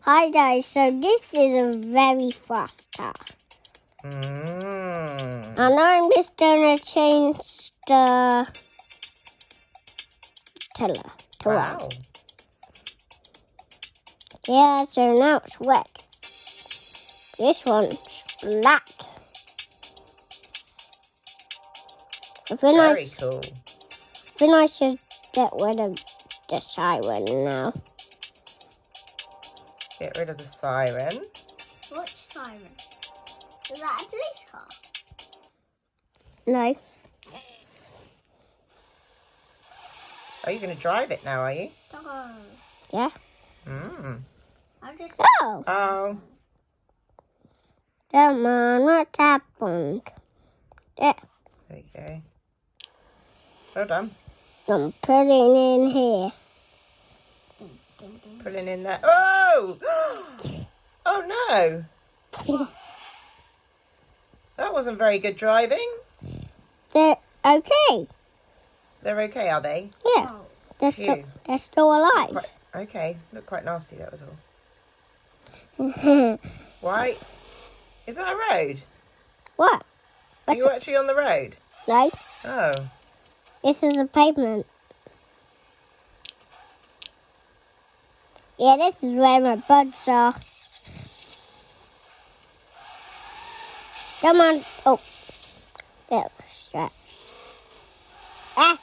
Hi guys, so this is a very fast car. Mm. And I'm just gonna change the color to Wow. red. Yeah, so now it's red. This one's black. Very cool. I think I should get rid of the siren now. Get rid of the siren. Which siren? Is that a police car? No. Are you going to drive it now, are you? Yeah. Mm. Oh! Oh. Come on, what happened? There. There you go. Well done. I'm putting in here. Pulling in there. Oh! Oh no! That wasn't very good driving. They're okay. They're okay, are they? Yeah. They're Phew. still alive. Okay. Look quite nasty, that was all. Why? Is that a road? What? Are you actually on the road? No, Oh. this is a pavement. Yeah, this is where my buds are. Come on. Oh, that was straps. Ah!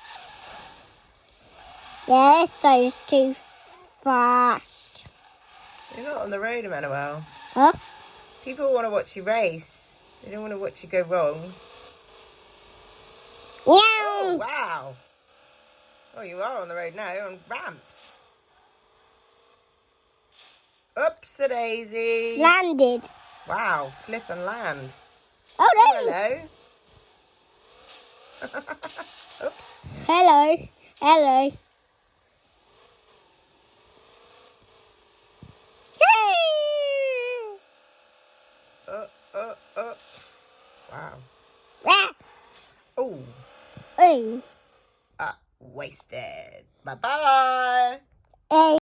Yeah, this goes too fast. You're not on the road, Emanoel. Huh? People want to watch you race. They don't want to watch you go wrong. Meow! Oh, wow. Oh, you are on the road now, on ramps. Oops-a-daisy. Landed. Wow, flip and land. Oh, Oh, no. hello. Oops. Hello. Hello. Yay! Wow. Ah! Oh. Oh. Wasted. Bye-bye. Hey.